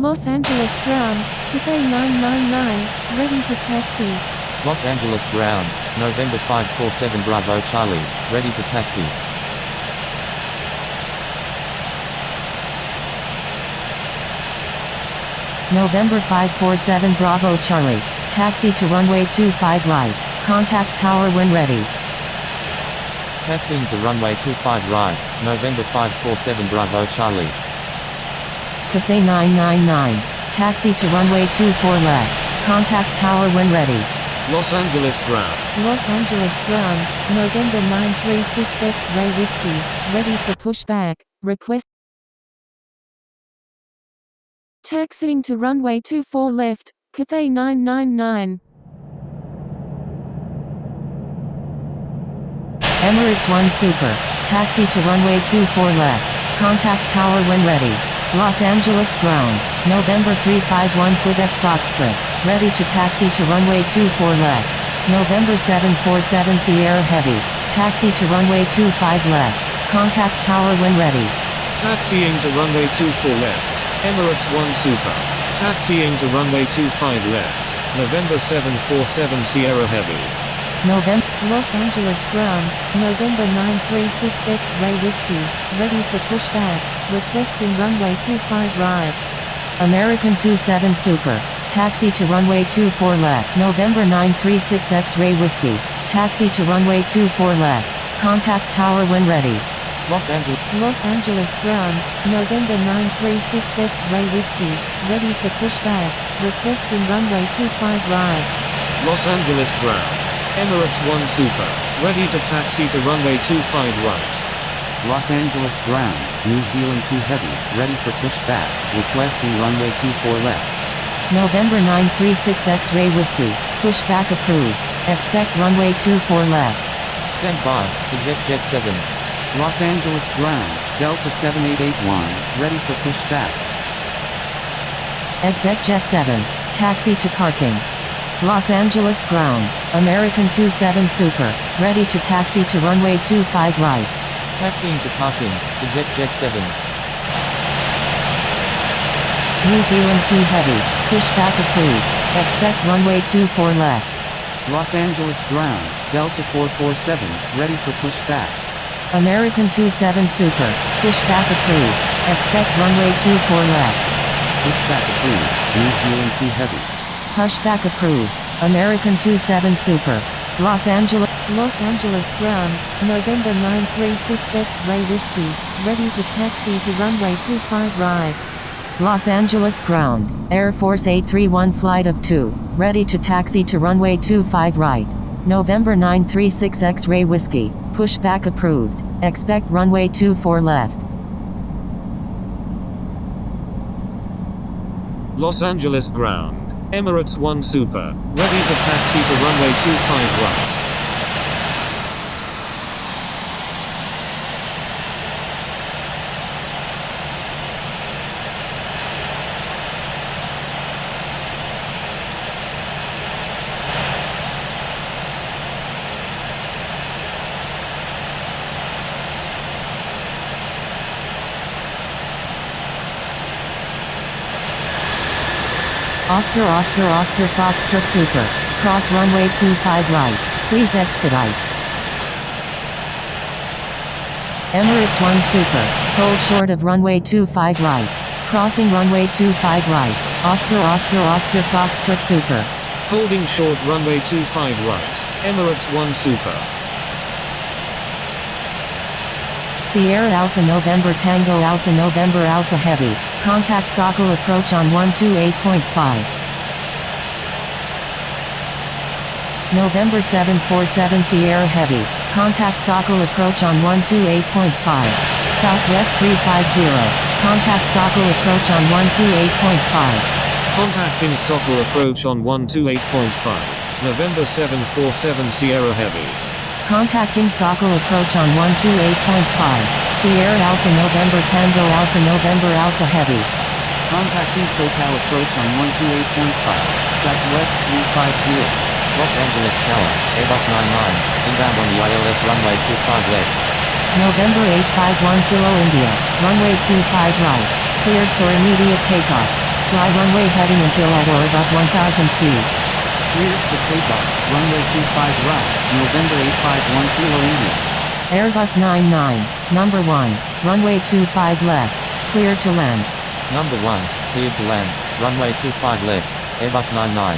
Los Angeles ground, Cathay 999, ready to taxi. Los Angeles ground, November 547 Bravo Charlie, ready to taxi. November 547 Bravo Charlie, taxi to runway 25 right, contact tower when ready. Taxiing to runway 25 right, November 547 Bravo Charlie. Cathay 999, taxi to runway 24 left, contact tower when ready. Los Angeles ground. Los Angeles ground, November 936 X-ray whiskey, ready for pushback, request. Taxiing to runway 24 left, Cathay 999. Emirates 1 Super, taxi to runway 24 left, contact tower when ready. Los Angeles ground, November 351 Quebec Foxtrot, ready to taxi to runway 24 left. November 747 Sierra Heavy, taxi to runway 25 left, contact tower when ready. Taxiing to runway 24 left, Emirates 1 Super, taxiing to runway 25 left, November 747 Sierra Heavy. November Los Angeles ground, November 936 X-ray whiskey, ready for pushback, requesting runway 25 right. American 27 Super, taxi to runway 24 left. November 936 X-ray whiskey, taxi to runway 24 left, contact tower when ready. Los Angeles ground, November 936 X-ray whiskey, ready for pushback, requesting runway 25 right. Los Angeles ground, Emirates 1 Super, ready to taxi to runway 25 right. Los Angeles ground, New Zealand 2 Heavy, ready for pushback, requesting runway 24 left. November 936 X-ray whiskey, pushback approved, expect runway 24 left. Stand by, ExecJet 7. Los Angeles ground, Delta 7881, ready for pushback. ExecJet 7, taxi to parking. Los Angeles ground, American 27 Super, ready to taxi to runway 25 right. Taxiing to parking, ExecJet 7. New Zealand 2 Heavy, pushback approved, expect runway 24 left. Los Angeles ground, Delta 447, ready for pushback. American 27 Super, pushback approved, expect runway 24 left. Pushback approved, New Zealand 2 Heavy. Pushback approved, American 27 Super, Los Angeles ground, November 936 X-ray whiskey, ready to taxi to runway 25 right. Los Angeles ground, Air Force 831 flight of 2, ready to taxi to runway 25 right. November 936 X-ray whiskey, pushback approved, expect runway 24 left. Los Angeles ground, Emirates 1 Super, ready to taxi to runway 25 right. Oscar Foxtrot Super, cross runway 25 right, please expedite. Emirates 1 Super, hold short of runway 25 right, crossing runway 25 right, Oscar Foxtrot Super. Holding short runway 25 right, Emirates 1 Super. Sierra Alpha November Tango Alpha November Alpha Heavy, contact Sockle approach on 128.5. November 747 Sierra Heavy, contact Sockle approach on 128.5. Southwest 350, contact Sockle approach on 128.5. Contacting Sockle approach on 128.5. November 747 Sierra Heavy. Contacting Sockle approach on 128.5. Sierra Alpha November Tango Alpha November Alpha Heavy. Contacting SoCal approach on 128.5, Southwest 350. Los Angeles Tower, Airbus 99, inbound on the ILS runway 25 left. November 851 Kilo India, runway 25 right, cleared for immediate takeoff. Fly runway heading until at or above 1,000 feet. Cleared for takeoff, runway 25 right, November 851 Kilo India. Airbus 99, number 1, runway 25 left, cleared to land. Number 1, cleared to land, runway 25 left, Airbus 99.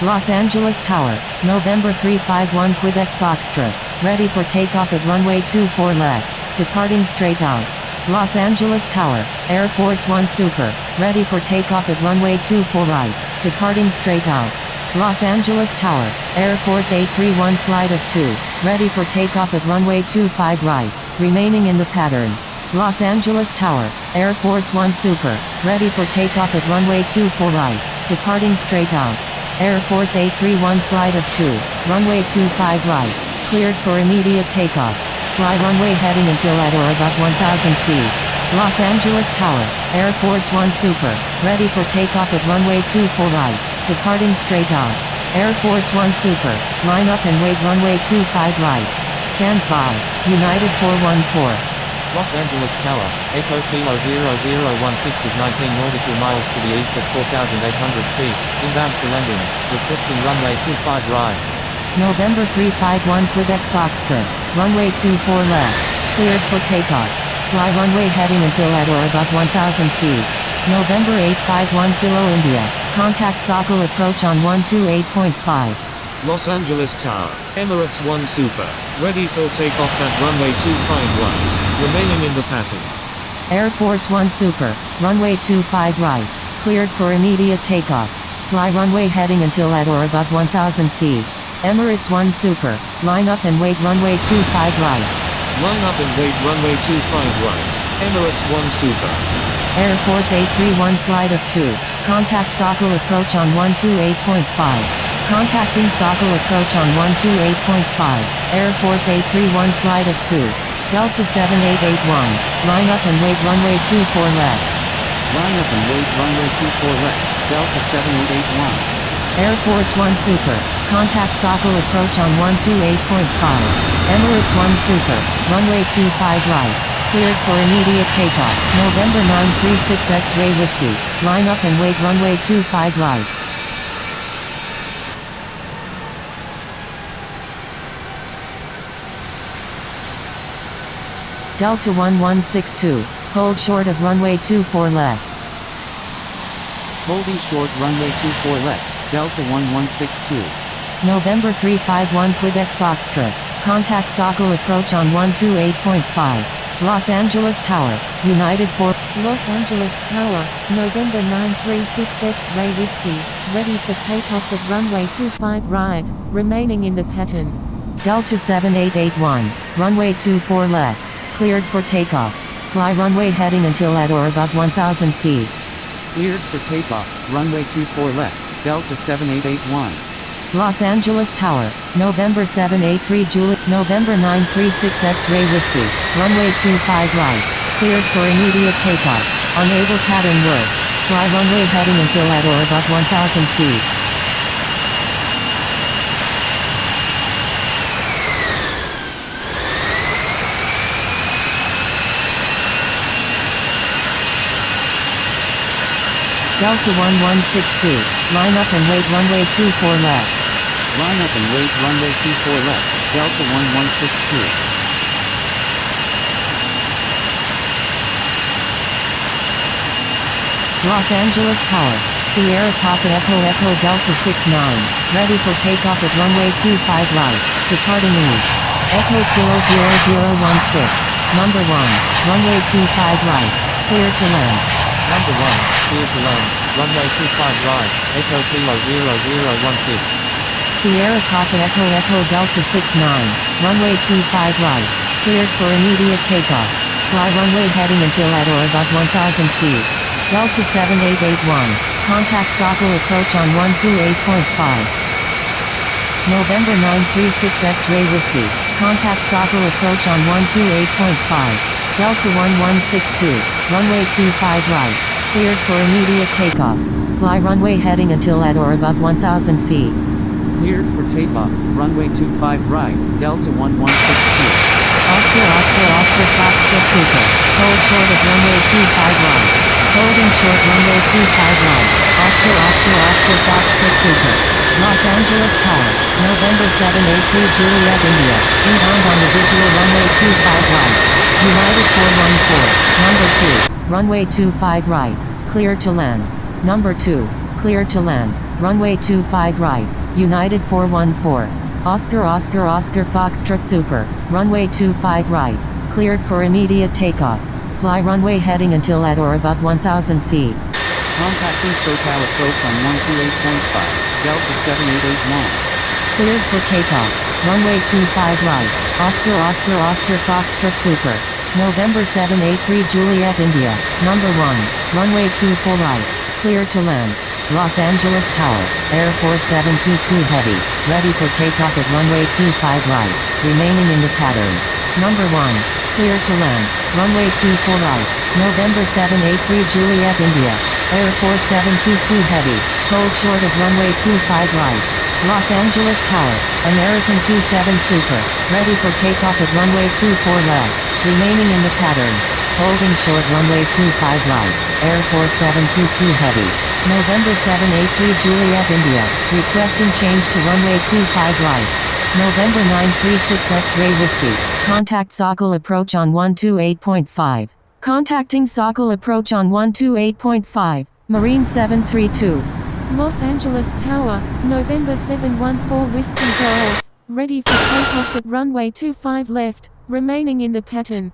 Los Angeles Tower, November 351 Quebec Foxtrot, ready for takeoff at runway 24 left, departing straight out. Los Angeles Tower, Air Force One Super, ready for takeoff at runway 24 right, departing straight out. Los Angeles Tower, Air Force 831 flight of 2, ready for takeoff at runway 25 right, remaining in the pattern. Los Angeles Tower, Air Force One Super, ready for takeoff at runway 24 right, departing straight out. Air Force 831 flight of 2, runway 25 right, cleared for immediate takeoff. Fly runway heading until at or above 1,000 feet. Los Angeles Tower, Air Force One Super, ready for takeoff at runway 24 right, departing straight out. Air Force One Super, line up and wait runway 25 right. Stand by. United 414. Los Angeles Tower, Echo Kilo 0016 is 19 nautical miles to the east at 4,800 feet, inbound for landing, requesting runway 25 right. November 351 Quebec Foxtrot, runway 24 left, cleared for takeoff. Fly runway heading until at or above 1,000 feet. November 851 Kilo India, contact Sokol approach on 128.5. Los Angeles Tower, Emirates One Super, ready for takeoff at runway 25 right, remaining in the pattern. Air Force One Super, runway 25 right, cleared for immediate takeoff. Fly runway heading until at or above 1,000 feet. Emirates One Super, line up and wait runway 25 right. Line up and wait runway 25 right, Emirates One Super. Air Force 831 flight of 2, contact Sokol approach on 128.5. Contacting Sokol approach on 128.5, Air Force 831 flight of 2, Delta 7881, line up and wait runway 24 left. Line up and wait runway 24 left, Delta 7881. Air Force One Super, contact Sokol approach on 128.5. Emirates One Super, runway 25 right, cleared for immediate takeoff. November 936 X-Ray Whiskey, line up and wait runway 25 right. Delta 1162, hold short of runway 24 left. Holding short runway 24 left, Delta 1162. November 351 Quebec Foxtrot, contact Sokol approach on 128.5. Los Angeles Tower, United 4. Los Angeles Tower, November 936 X-Ray Whiskey, ready for takeoff at runway 25 right, remaining in the pattern. Delta 7881, runway 24 left, cleared for takeoff. Fly runway heading until at or above 1,000 feet. Cleared for takeoff, runway 24 left, Delta 7881. Los Angeles Tower, November 783 Juliet, November 936 X-Ray Whiskey, runway 25 right, cleared for immediate takeoff. Unable pattern work. Fly runway heading until at or above 1,000 feet. Delta 1162, line up and wait runway 24 left. Line up and wait runway 24 left, Delta 1162. Los Angeles Tower, Sierra Papa Echo Echo Delta 69, ready for takeoff at runway 25 right, departing east. Echo Kilo 0016, number 1, runway 25 right, clear to land. Number 1, clear to land, runway 25 right, Echo Kilo 0016. Sierra Papa Echo Echo Delta 69, runway 25 right, cleared for immediate takeoff. Fly runway heading until at or above 1,000 feet. Delta 7881, contact Sokol approach on 128.5. November 936 X-Ray Whiskey, contact Sokol approach on 128.5. Delta 1162, runway 25 right, cleared for immediate takeoff. Fly runway heading until at or above 1,000 feet. Cleared for takeoff, runway 25 right, Delta 1162. Oscar Oscar Oscar Foxtrot Super, hold short of runway 25 right. Holding short runway 25 right. Oscar Oscar Oscar Foxtrot Super. Los Angeles Tower, November 783 Juliet India. Inbound on the visual runway 25 right. United 414. Number 2. Runway 25 right. Clear to land. Number 2. Clear to land. Runway 25 right. United 414. Oscar Oscar Oscar Foxtrot Super. Runway 25 right. Cleared for immediate takeoff. Fly runway heading until at or above 1,000 feet. Contacting SoCal approach on 128.5, Delta 7881. Cleared for takeoff. Runway 25 right. Oscar Oscar Oscar Foxtrot Super. November 783 Juliet India. Number 1. Runway 24 right. Clear to land. Los Angeles Tower, Air Force 722 Heavy. Ready for takeoff at runway 25 right. Remaining in the pattern. Number 1. Clear to land. Runway 24 right. November 783 Juliet India. Air Force 722 Heavy. Hold short of runway 25 right. Los Angeles Tower, American 27 Super. Ready for takeoff at runway 24 left. Remaining in the pattern. Holding short runway 25 right. Air Force 722 Heavy. November 783 Juliet India. Requesting change to runway 25 right. November 936 X-Ray Whiskey. Contact Sokol approach on 128.5. Contacting Sokol approach on 128.5. Marine 732. Los Angeles Tower, November 714 Whiskey Golf. Ready for takeoff at runway 25 left, remaining in the pattern.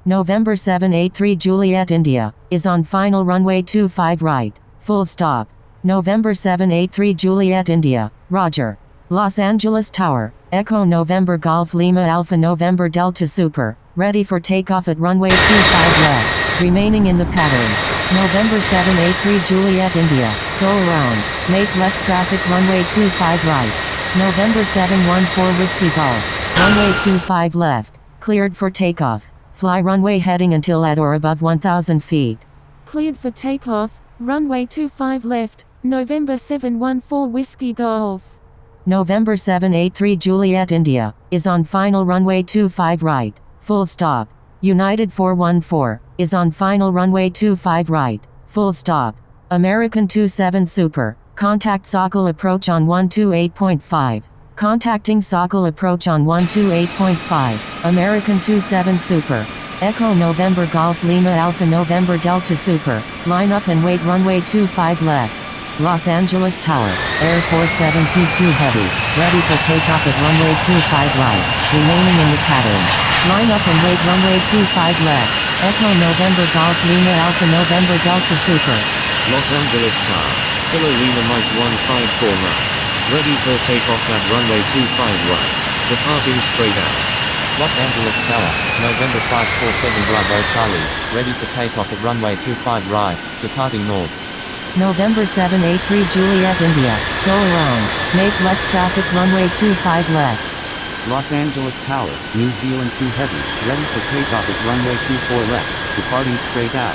November 783 Juliet India. Is on final runway 25 right. Full stop. November 783 Juliet India. Roger. Los Angeles Tower, Echo November Golf Lima Alpha November Delta Super. Ready for takeoff at runway 25 left. Remaining in the pattern. November 783 Juliet India. Go around. Make left traffic runway 25 right. November 714 Whiskey Golf. Runway 25 left. Cleared for takeoff. Fly runway heading until at or above 1,000 feet. Cleared for takeoff, runway 25 left, November 714 Whiskey Golf. November 783 Juliet India. Is on final runway 25 right. Full stop. United 414. Is on final runway 25 right. Full stop. American 27 Super. Contact Sokol approach on 128.5. Contacting Sokol approach on 128.5. American 27 Super. Echo November Golf Lima Alpha November Delta Super. Line up and wait runway 25 left. Los Angeles Tower, Air Force 722 Heavy. Ready for takeoff at runway 25 right. Remaining in the pattern. Line up and wait runway 25 left. Echo November Golf Lima Alpha November Delta Super. Los Angeles Tower, Kilo Lima Mike 154 Mach. Ready for takeoff at runway 25 right. Departing straight out. Los Angeles Tower, November 547 Bravo Charlie. Ready for takeoff at runway 25 right. Departing north. November 783 Juliet India. Go around. Make left traffic runway 25 left. Los Angeles Tower, New Zealand 2 Heavy. Ready for takeoff at runway 24 left. Departing straight out.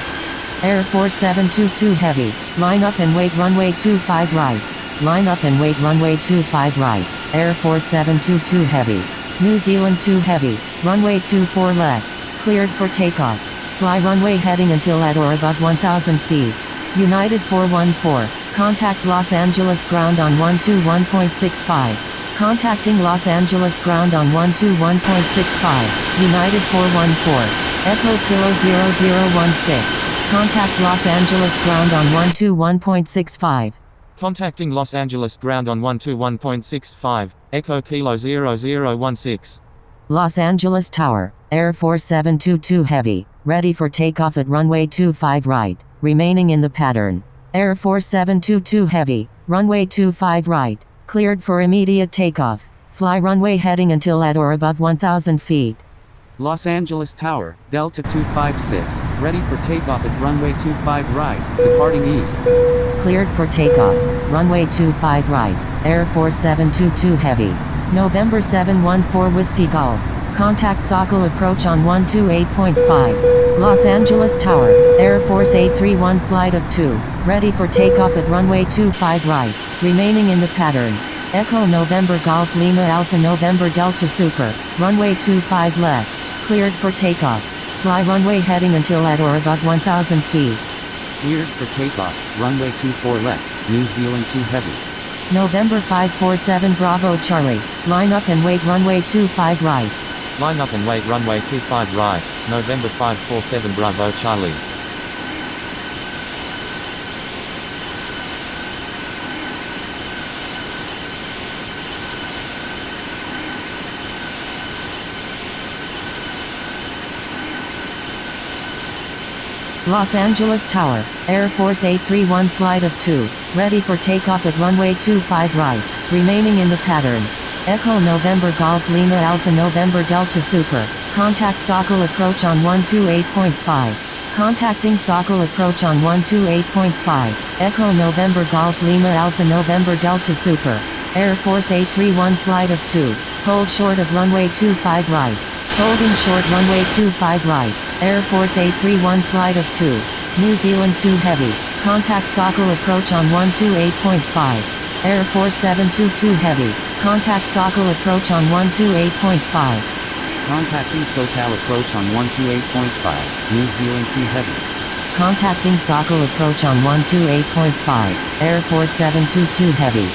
Air Force 722 Heavy. Line up and wait runway 25 right. Line up and wait runway 25 right. Air Force 722 Heavy. New Zealand 2 Heavy. Runway 24 left. Cleared for takeoff. Fly runway heading until at or above 1,000 feet. United 414. Contact Los Angeles ground on 121.65. Contacting Los Angeles ground on 121.65. United 414. Echo Kilo 0016. Contact Los Angeles ground on 121.65. Contacting Los Angeles ground on 121.65, Echo Kilo 0016. Los Angeles Tower, Air Force 722 Heavy. Ready for takeoff at runway 25 right. Remaining in the pattern. Air Force 722 Heavy. Runway 25 right. Cleared for immediate takeoff. Fly runway heading until at or above 1,000 feet. Los Angeles Tower, Delta 256. Ready for takeoff at runway 25 right. Departing east. Cleared for takeoff. Runway 25 right. Air Force 722 Heavy. November 714 Whiskey Golf. Contact Sokol approach on 128.5. Los Angeles Tower, Air Force 831 flight of 2. Ready for takeoff at runway 25 right. Remaining in the pattern. Echo November Golf Lima Alpha November Delta Super. Runway 25 left. Cleared for takeoff. Fly runway heading until at or above 1,000 feet. Cleared for takeoff, runway 24 left, New Zealand 2 Heavy. November 547 Bravo Charlie, line up and wait runway 25 right. Line up and wait runway 25 right, November 547 Bravo Charlie. Los Angeles Tower, Air Force 831 flight of 2, ready for takeoff at runway 25 right, remaining in the pattern. Echo November Golf Lima Alpha November Delta Super, contact Sokol approach on 128.5. Contacting Sokol approach on 128.5, Echo November Golf Lima Alpha November Delta Super, Air Force 831 flight of 2, hold short of runway 25 right. Holding short runway 25 right, Air Force 831 flight of 2, New Zealand 2 Heavy, contact Sokol approach on 128.5, Air Force 722 Heavy, contact Sokol approach on 128.5. Contacting SoCal approach on 128.5, New Zealand 2 Heavy. Contacting Sokol approach on 128.5, Air Force 722 Heavy.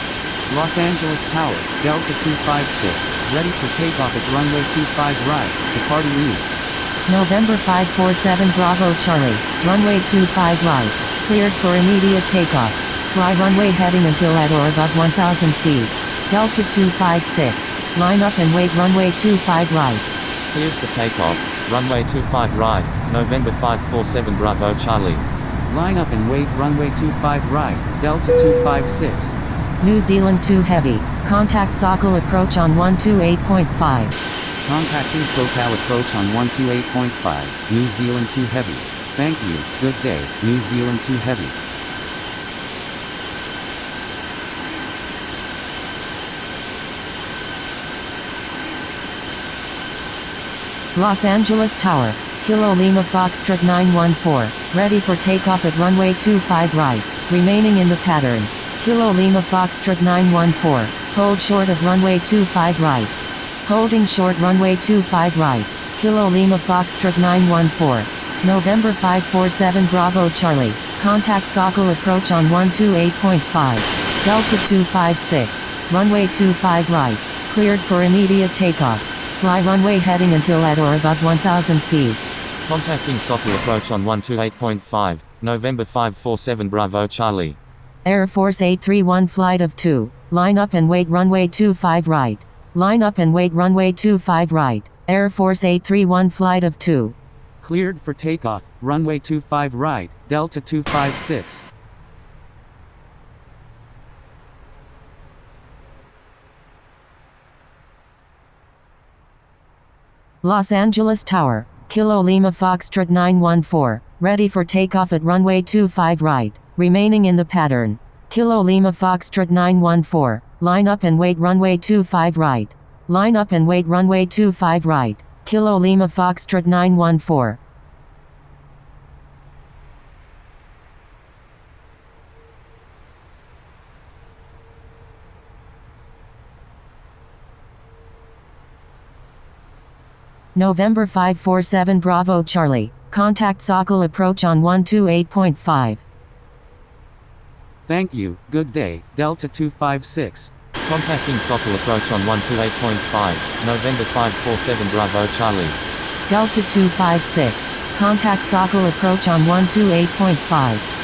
Los Angeles Tower, Delta 256, ready for takeoff at runway 25 right, departing east. November 547 Bravo Charlie, runway 25 right, cleared for immediate takeoff. Fly runway heading until at or above 1,000 feet. Delta 256, line up and wait runway 25 right. Cleared for takeoff, runway 25 right, November 547 Bravo Charlie. Line up and wait runway 25 right, Delta 256. New Zealand 2 Heavy, contact Sokol approach on 128.5. Contacting SoCal approach on 128.5, New Zealand 2 Heavy. Thank you, good day, New Zealand 2 Heavy. Los Angeles Tower, Kilo Lima Foxtrot 914, ready for takeoff at runway 25 right, remaining in the pattern. Kilo Lima Foxtrot 914, hold short of runway 25 right. Holding short runway 25 right, Kilo Lima Foxtrot 914. November 547 Bravo Charlie, contact Sokol approach on 128.5. Delta 256, runway 25 right, cleared for immediate takeoff. Fly runway heading until at or above 1,000 feet. Contacting Sokol approach on 128.5, November 547 Bravo Charlie. Air Force 831 flight of 2, line up and wait runway 25 right. Line up and wait runway 25 right, Air Force 831 flight of 2. Cleared for takeoff, runway 25 right, Delta 256. Los Angeles Tower, Kilo Lima Foxtrot 914, ready for takeoff at runway 25 right, remaining in the pattern. Kilo Lima Foxtrot 914, line up and wait runway 25 right. Line up and wait runway 25 right, Kilo Lima Foxtrot 914. November 547 Bravo Charlie, contact Sokol approach on 128.5. Thank you, good day, Delta 256. Contacting Sokol approach on 128.5, November 547 Bravo Charlie. Delta 256, contact Sokol approach on 128.5.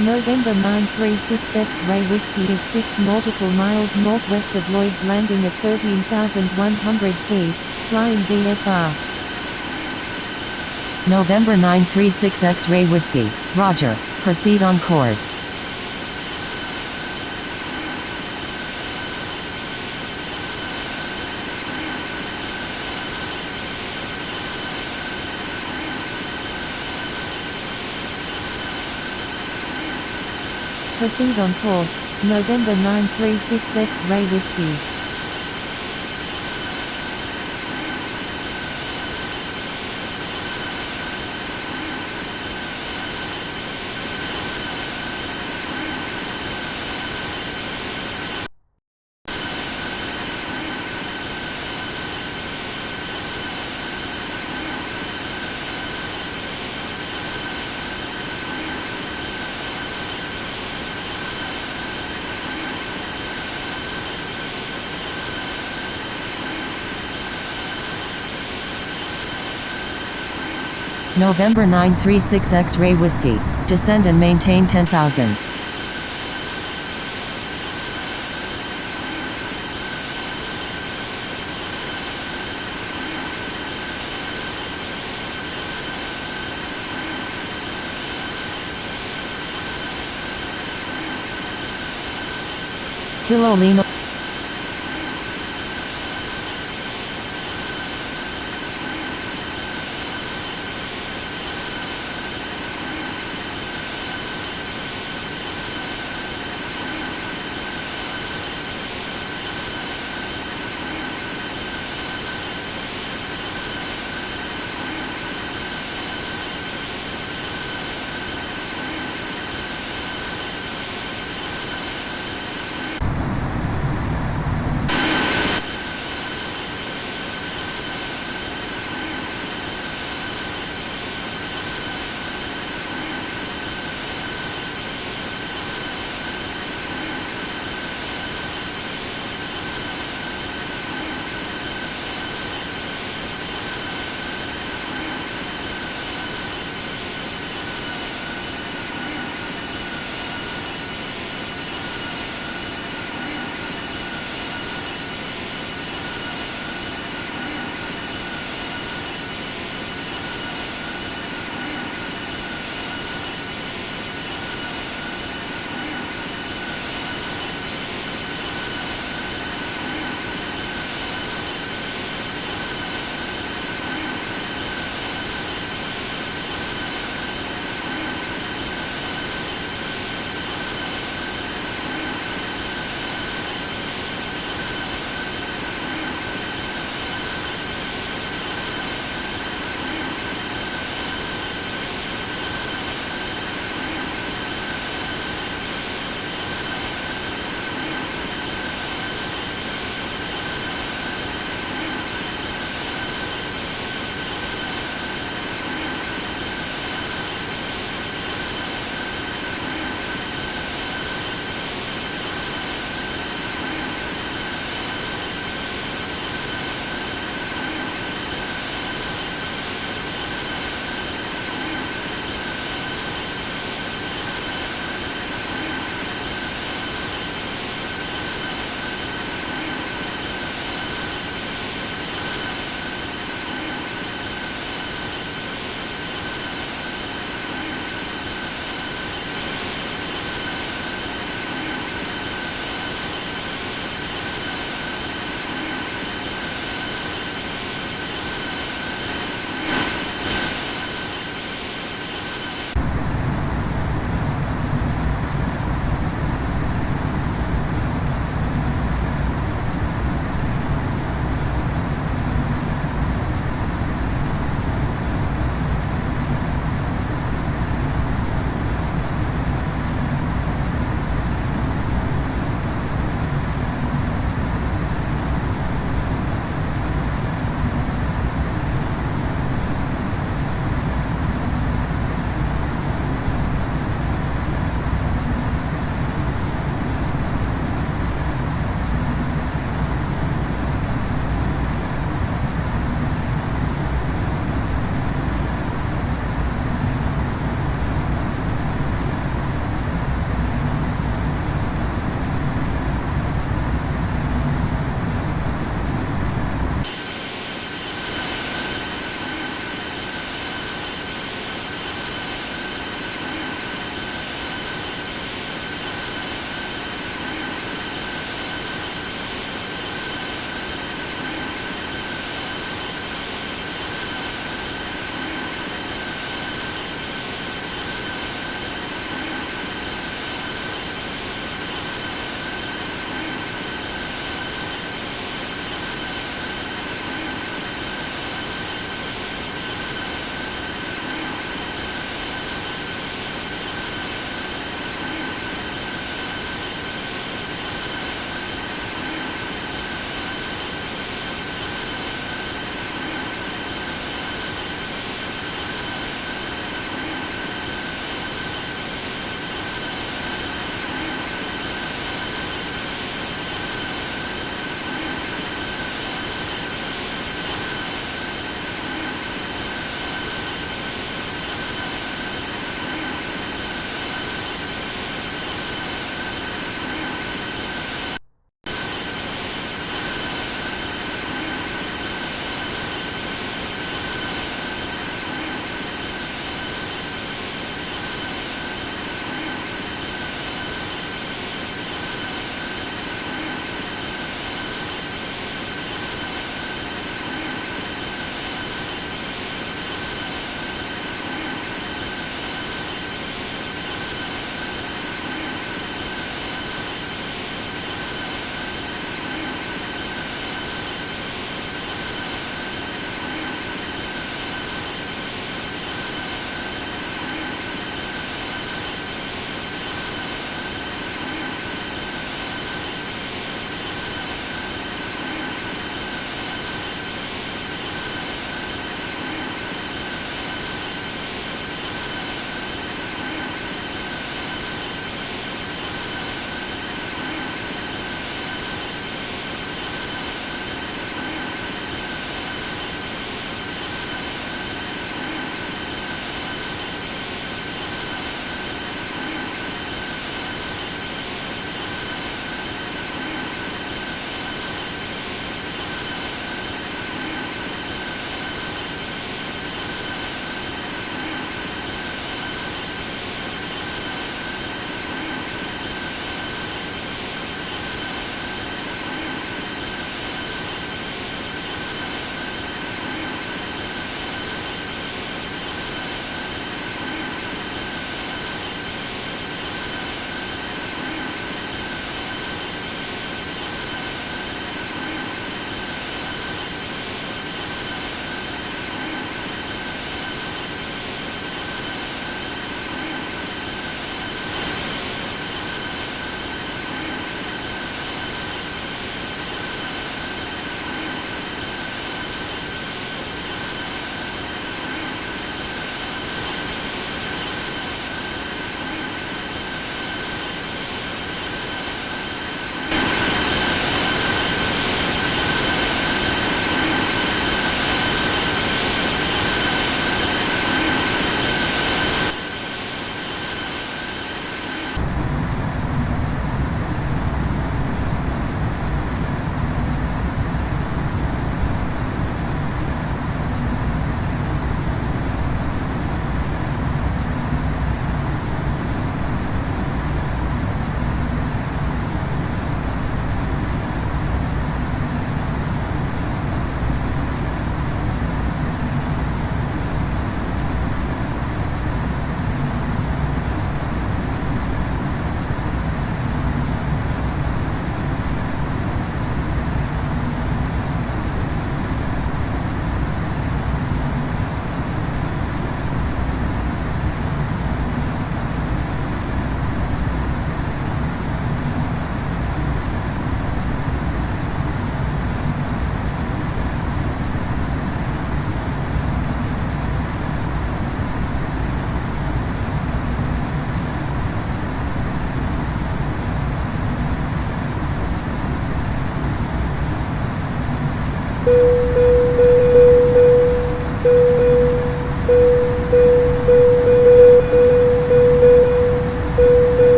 November 936 X-ray Whiskey is 6 nautical miles northwest of Lloyd's Landing at 13,100 feet, flying VFR. November 936 X-ray Whiskey, Roger, proceed on course. Proceed on course, November 936 X-Ray Whiskey. November 936 X-Ray Whiskey. Descend and maintain 10,000. Kilo Lima.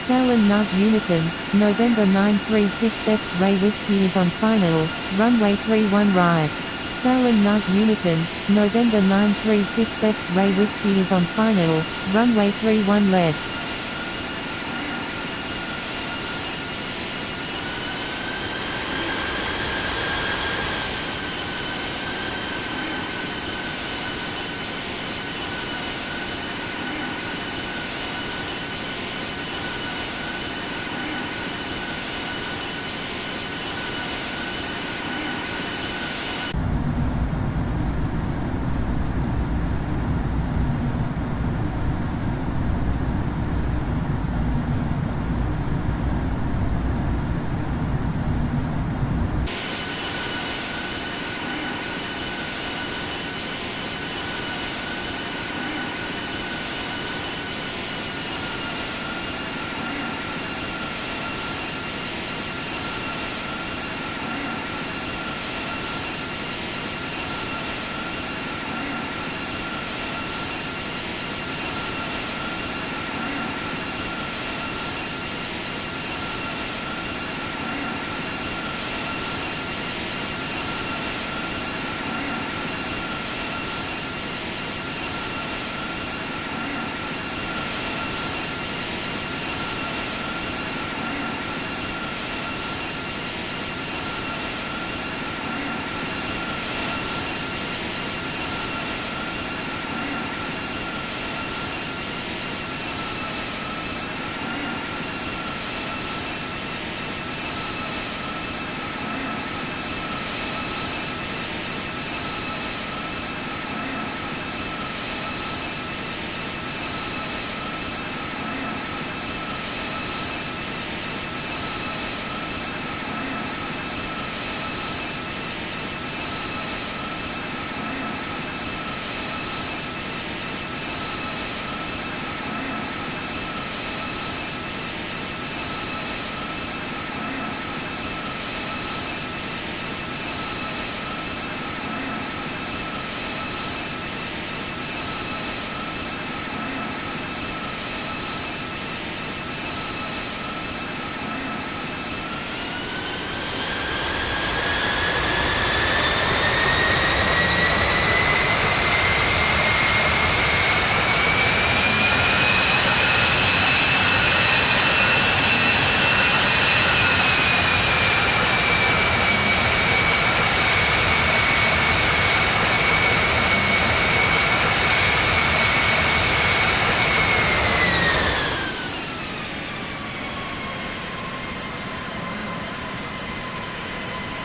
Fallon Nuz Unicorn, November 936 X-Ray Whiskey is on final, runway 31 right. Fallon Nuz Unicorn, November 936 X-Ray Whiskey is on final, runway 31 left.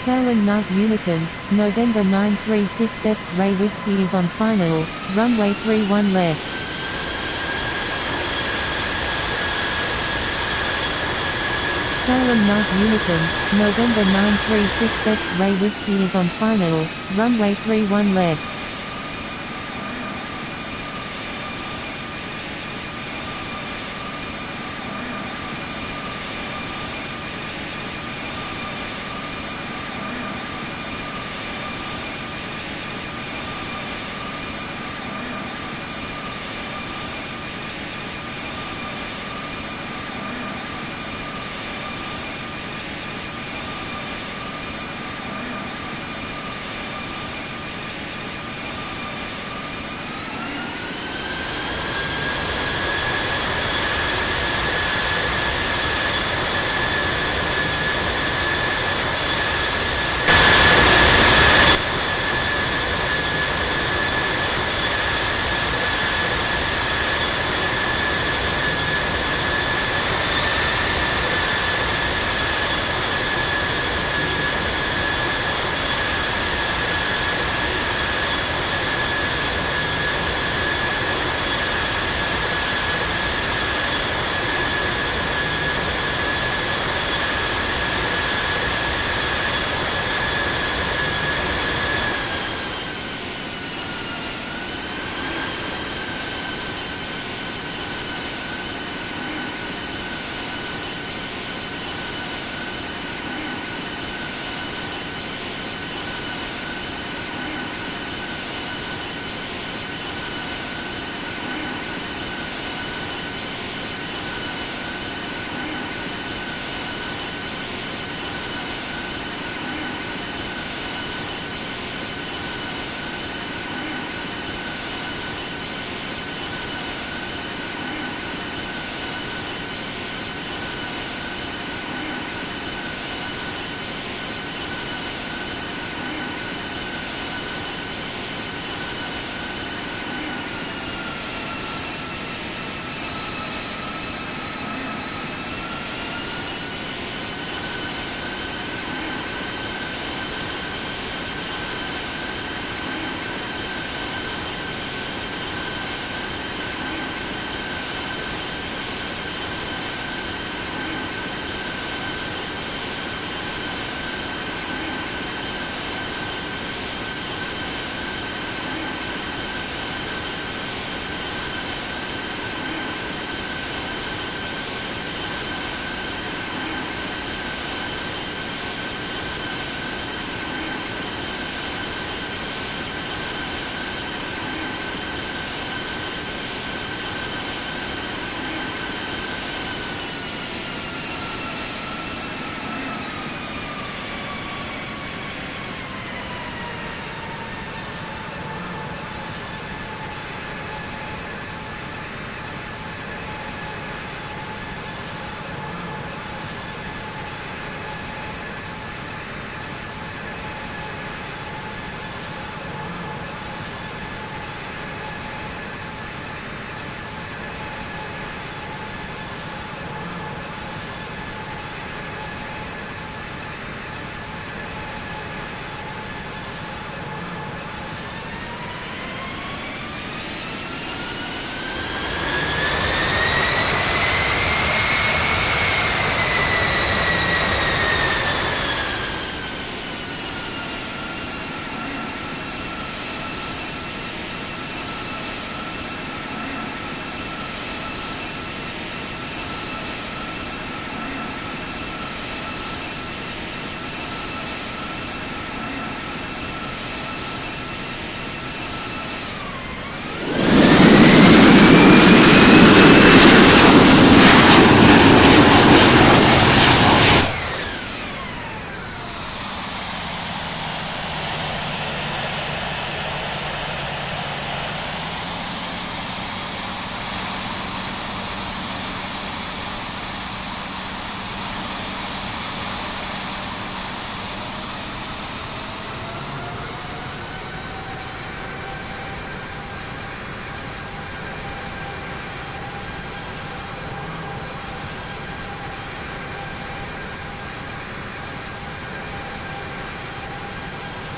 Fallon Nuz Unicorn, November 936 X-Ray Whiskey is on final, runway 31 left. Fallon Nuz Unicorn, November 936 X-Ray Whiskey is on final, runway 31 left.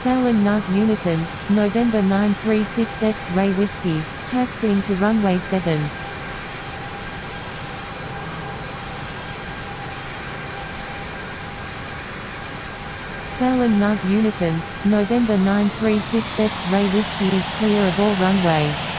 Fallon Nuz Unicorn, November 936 X-Ray Whiskey, taxiing to runway 7. Fallon Nuz Unicorn, November 936 X-Ray Whiskey is clear of all runways.